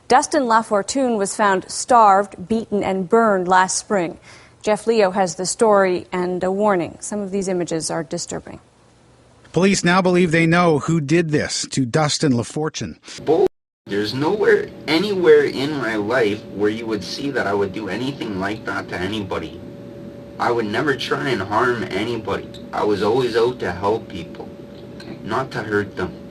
Dustin LaFortune was found starved, beaten, and burned last spring. Jeff Leo has the story and a warning. Some of these images are disturbing. Police now believe they know who did this to Dustin LaFortune. There's nowhere, anywhere in my life where you would see that I would do anything like that to anybody. I would never try and harm anybody. I was always out to help people, not to hurt them.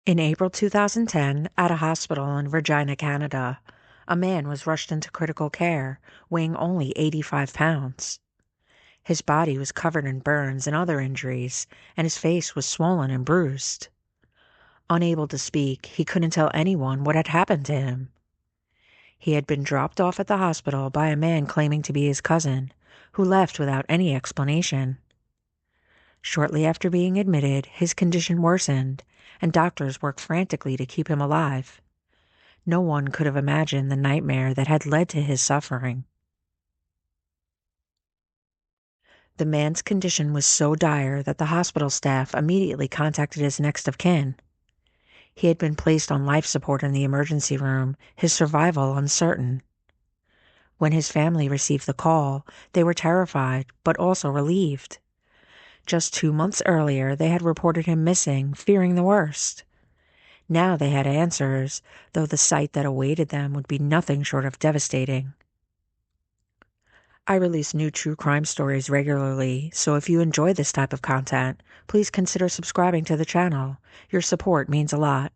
In April 2010, at a hospital in Regina, Canada, a man was rushed into critical care, weighing only 85 pounds. His body was covered in burns and other injuries, and his face was swollen and bruised. Unable to speak, he couldn't tell anyone what had happened to him. He had been dropped off at the hospital by a man claiming to be his cousin, who left without any explanation. Shortly after being admitted, his condition worsened, and doctors worked frantically to keep him alive. No one could have imagined the nightmare that had led to his suffering. The man's condition was so dire that the hospital staff immediately contacted his next of kin. He had been placed on life support in the emergency room, his survival uncertain. When his family received the call, they were terrified, but also relieved. Just 2 months earlier, they had reported him missing, fearing the worst. Now they had answers, though the sight that awaited them would be nothing short of devastating. I release new true crime stories regularly, so if you enjoy this type of content, please consider subscribing to the channel. Your support means a lot.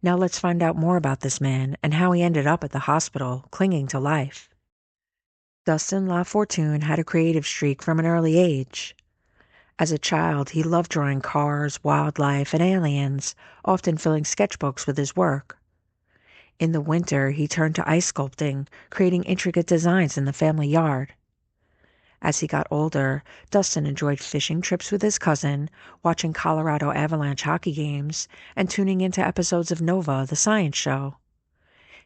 Now let's find out more about this man and how he ended up at the hospital, clinging to life. Dustin LaFortune had a creative streak from an early age. As a child, he loved drawing cars, wildlife, and aliens, often filling sketchbooks with his work. In the winter, he turned to ice sculpting, creating intricate designs in the family yard. As he got older, Dustin enjoyed fishing trips with his cousin, watching Colorado Avalanche hockey games, and tuning into episodes of Nova, the science show.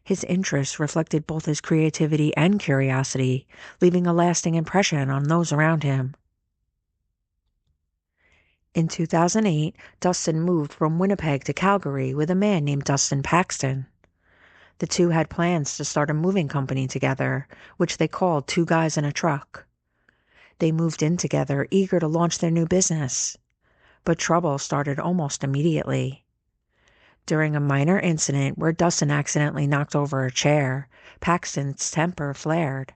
His interests reflected both his creativity and curiosity, leaving a lasting impression on those around him. In 2008, Dustin moved from Winnipeg to Calgary with a man named Dustin Paxton. The two had plans to start a moving company together, which they called Two Guys in a Truck. They moved in together, eager to launch their new business. But trouble started almost immediately. During a minor incident where Dustin accidentally knocked over a chair, Paxton's temper flared.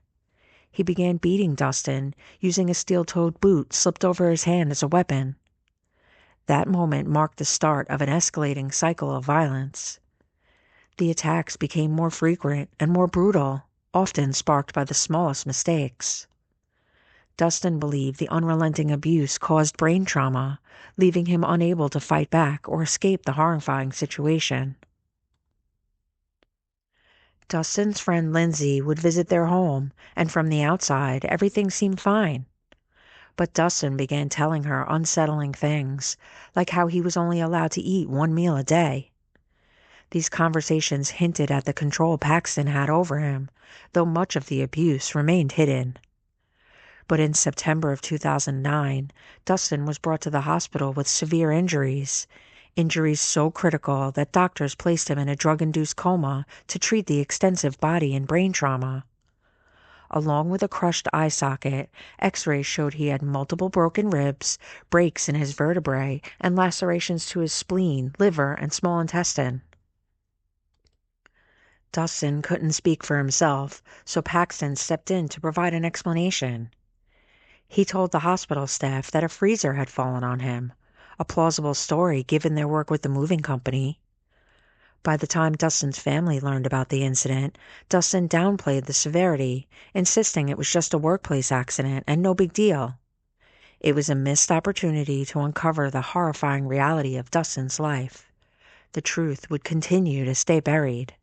He began beating Dustin, using a steel-toed boot slipped over his hand as a weapon. That moment marked the start of an escalating cycle of violence. The attacks became more frequent and more brutal, often sparked by the smallest mistakes. Dustin believed the unrelenting abuse caused brain trauma, leaving him unable to fight back or escape the horrifying situation. Dustin's friend Lindsay would visit their home, and from the outside, everything seemed fine. But Dustin began telling her unsettling things, like how he was only allowed to eat 1 meal a day. These conversations hinted at the control Paxton had over him, though much of the abuse remained hidden. But in September of 2009, Dustin was brought to the hospital with severe injuries so critical that doctors placed him in a drug-induced coma to treat the extensive body and brain trauma. Along with a crushed eye socket, X-rays showed he had multiple broken ribs, breaks in his vertebrae, and lacerations to his spleen, liver, and small intestine. Dustin couldn't speak for himself, so Paxton stepped in to provide an explanation. He told the hospital staff that a freezer had fallen on him, a plausible story given their work with the moving company. By the time Dustin's family learned about the incident, Dustin downplayed the severity, insisting it was just a workplace accident and no big deal. It was a missed opportunity to uncover the horrifying reality of Dustin's life. The truth would continue to stay buried.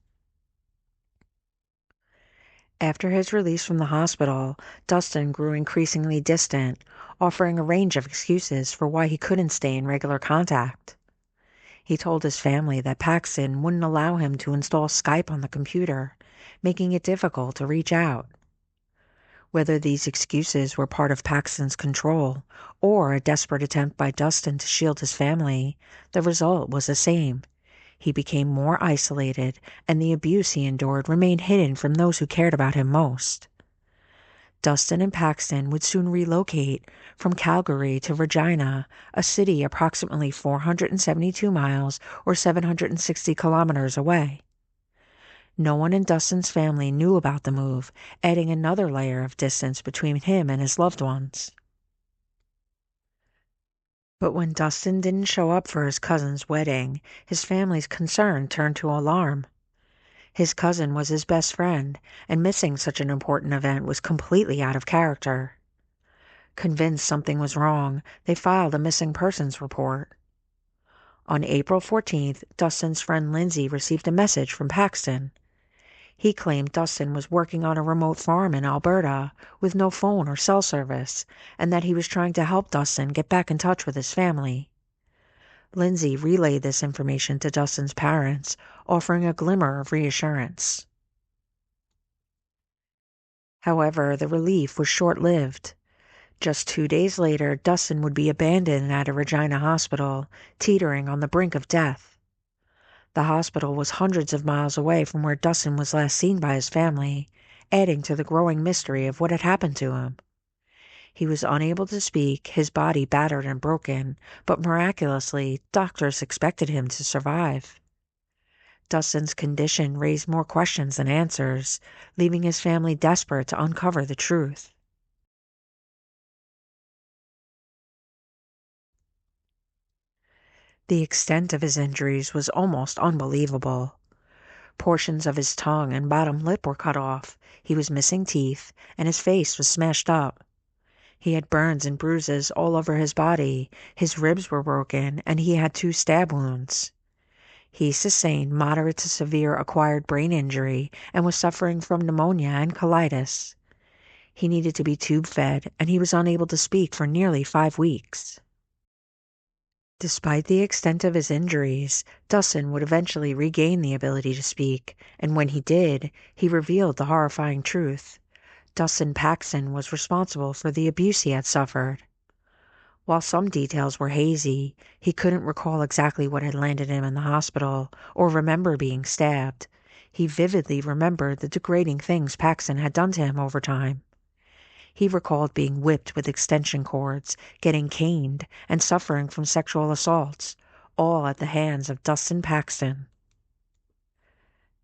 After his release from the hospital, Dustin grew increasingly distant, offering a range of excuses for why he couldn't stay in regular contact. He told his family that Paxton wouldn't allow him to install Skype on the computer, making it difficult to reach out. Whether these excuses were part of Paxton's control or a desperate attempt by Dustin to shield his family, the result was the same. He became more isolated, and the abuse he endured remained hidden from those who cared about him most. Dustin and Paxton would soon relocate from Calgary to Regina, a city approximately 472 miles or 760 kilometers away. No one in Dustin's family knew about the move, adding another layer of distance between him and his loved ones. But when Dustin didn't show up for his cousin's wedding, his family's concern turned to alarm. His cousin was his best friend, and missing such an important event was completely out of character. Convinced something was wrong, they filed a missing persons report. On April 14th, Dustin's friend Lindsay received a message from Paxton. He claimed Dustin was working on a remote farm in Alberta with no phone or cell service, and that he was trying to help Dustin get back in touch with his family. Lindsay relayed this information to Dustin's parents, offering a glimmer of reassurance. However, the relief was short-lived. Just 2 days later, Dustin would be abandoned at a Regina hospital, teetering on the brink of death. The hospital was hundreds of miles away from where Dustin was last seen by his family, adding to the growing mystery of what had happened to him. He was unable to speak, his body battered and broken, but miraculously, doctors expected him to survive. Dustin's condition raised more questions than answers, leaving his family desperate to uncover the truth. The extent of his injuries was almost unbelievable. Portions of his tongue and bottom lip were cut off, he was missing teeth, and his face was smashed up. He had burns and bruises all over his body, his ribs were broken, and he had 2 stab wounds. He sustained moderate to severe acquired brain injury and was suffering from pneumonia and colitis. He needed to be tube-fed, and he was unable to speak for nearly 5 weeks. Despite the extent of his injuries, Dustin would eventually regain the ability to speak, and when he did, he revealed the horrifying truth. Dustin Paxton was responsible for the abuse he had suffered. While some details were hazy, he couldn't recall exactly what had landed him in the hospital or remember being stabbed. He vividly remembered the degrading things Paxton had done to him over time. He recalled being whipped with extension cords, getting caned, and suffering from sexual assaults, all at the hands of Dustin Paxton.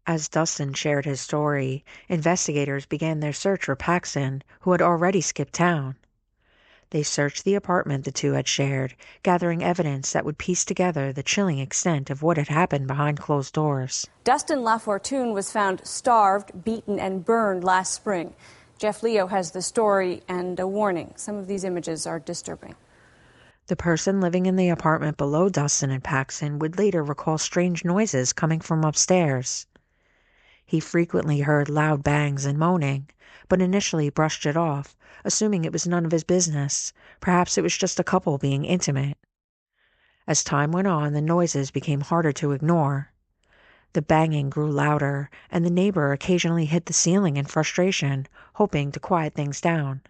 As Dustin shared his story, investigators began their search for Paxton, who had already skipped town. They searched the apartment the two had shared, gathering evidence that would piece together the chilling extent of what had happened behind closed doors. Dustin LaFortune was found starved, beaten, and burned last spring. Jeff Leo has the story and a warning. Some of these images are disturbing. The person living in the apartment below Dustin and Paxton would later recall strange noises coming from upstairs. He frequently heard loud bangs and moaning, but initially brushed it off, assuming it was none of his business. Perhaps it was just a couple being intimate. As time went on, the noises became harder to ignore. The banging grew louder, and the neighbor occasionally hit the ceiling in frustration, hoping to quiet things down.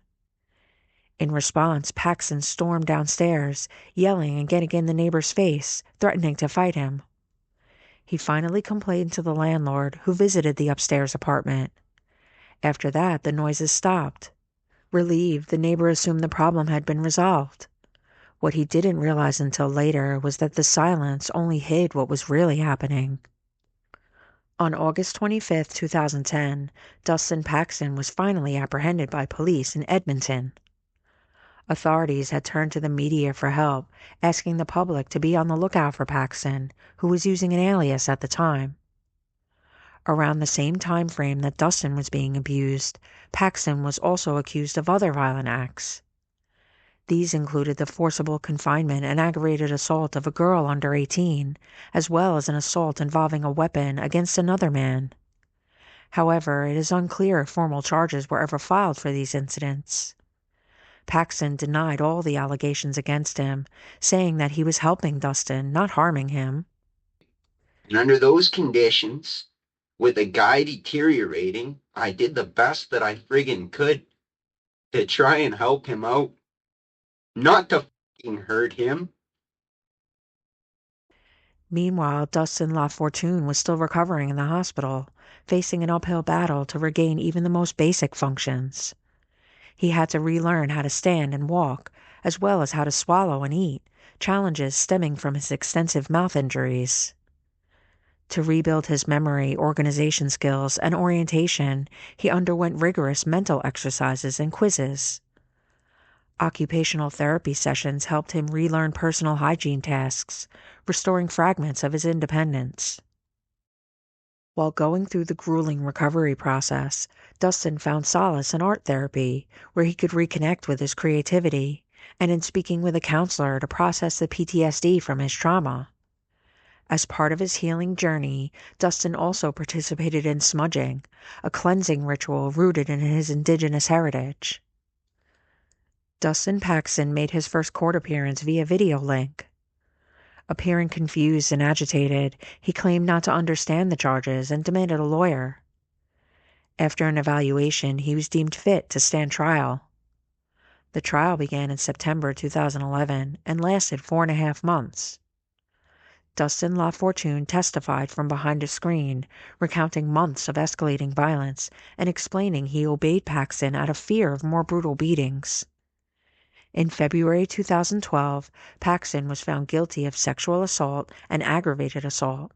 In response, Paxton stormed downstairs, yelling and getting in the neighbor's face, threatening to fight him. He finally complained to the landlord, who visited the upstairs apartment. After that, the noises stopped. Relieved, the neighbor assumed the problem had been resolved. What he didn't realize until later was that the silence only hid what was really happening. On August 25, 2010, Dustin Paxton was finally apprehended by police in Edmonton. Authorities had turned to the media for help, asking the public to be on the lookout for Paxton, who was using an alias at the time. Around the same time frame that Dustin was being abused, Paxton was also accused of other violent acts. These included the forcible confinement and aggravated assault of a girl under 18, as well as an assault involving a weapon against another man. However, it is unclear if formal charges were ever filed for these incidents. Paxton denied all the allegations against him, saying that he was helping Dustin, not harming him. And under those conditions, with a guy deteriorating, I did the best that I friggin' could to try and help him out. Not to fucking hurt him. Meanwhile, Dustin LaFortune was still recovering in the hospital, facing an uphill battle to regain even the most basic functions. He had to relearn how to stand and walk, as well as how to swallow and eat, challenges stemming from his extensive mouth injuries. To rebuild his memory, organization skills, and orientation, he underwent rigorous mental exercises and quizzes. Occupational therapy sessions helped him relearn personal hygiene tasks, restoring fragments of his independence. While going through the grueling recovery process, Dustin found solace in art therapy, where he could reconnect with his creativity, and in speaking with a counselor to process the PTSD from his trauma. As part of his healing journey, Dustin also participated in smudging, a cleansing ritual rooted in his indigenous heritage. Dustin Paxton made his first court appearance via video link. Appearing confused and agitated, he claimed not to understand the charges and demanded a lawyer. After an evaluation, he was deemed fit to stand trial. The trial began in September 2011 and lasted 4.5 months. Dustin LaFortune testified from behind a screen, recounting months of escalating violence and explaining he obeyed Paxton out of fear of more brutal beatings. In February 2012, Paxton was found guilty of sexual assault and aggravated assault.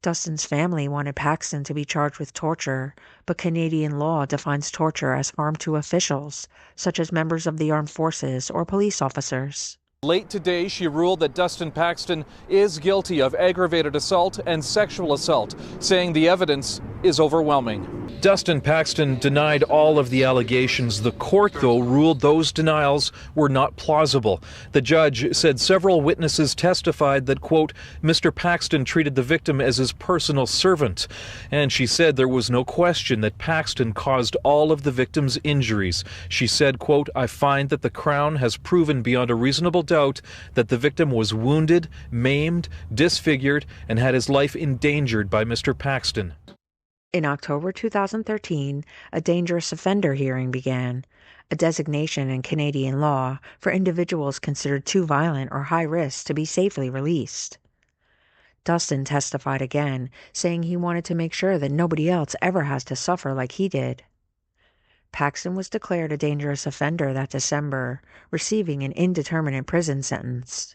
Dustin's family wanted Paxton to be charged with torture, but Canadian law defines torture as harm to officials, such as members of the armed forces or police officers. Late today, she ruled that Dustin Paxton is guilty of aggravated assault and sexual assault, saying the evidence is overwhelming. Dustin Paxton denied all of the allegations. The court, though, ruled those denials were not plausible. The judge said several witnesses testified that, quote, Mr. Paxton treated the victim as his personal servant. And she said there was no question that Paxton caused all of the victim's injuries. She said, quote, I find that the Crown has proven beyond a reasonable doubt that the victim was wounded, maimed, disfigured, and had his life endangered by Mr. Paxton. In October 2013, a dangerous offender hearing began, a designation in Canadian law for individuals considered too violent or high risk to be safely released. Dustin testified again, saying he wanted to make sure that nobody else ever has to suffer like he did. Paxton was declared a dangerous offender that December, receiving an indeterminate prison sentence.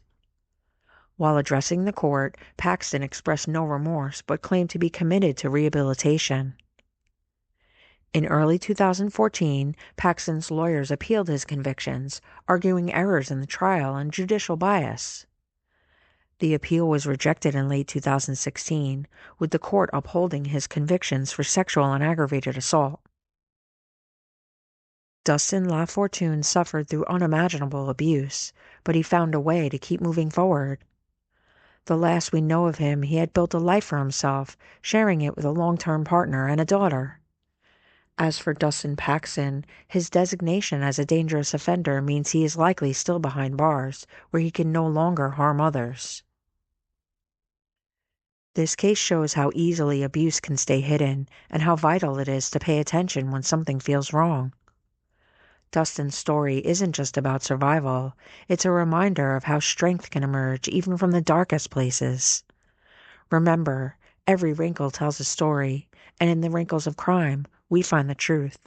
While addressing the court, Paxton expressed no remorse but claimed to be committed to rehabilitation. In early 2014, Paxton's lawyers appealed his convictions, arguing errors in the trial and judicial bias. The appeal was rejected in late 2016, with the court upholding his convictions for sexual and aggravated assault. Dustin LaFortune suffered through unimaginable abuse, but he found a way to keep moving forward. The last we know of him, he had built a life for himself, sharing it with a long-term partner and a daughter. As for Dustin Paxton, his designation as a dangerous offender means he is likely still behind bars, where he can no longer harm others. This case shows how easily abuse can stay hidden, and how vital it is to pay attention when something feels wrong. Dustin's story isn't just about survival, it's a reminder of how strength can emerge even from the darkest places. Remember, every wrinkle tells a story, and in the wrinkles of crime, we find the truth.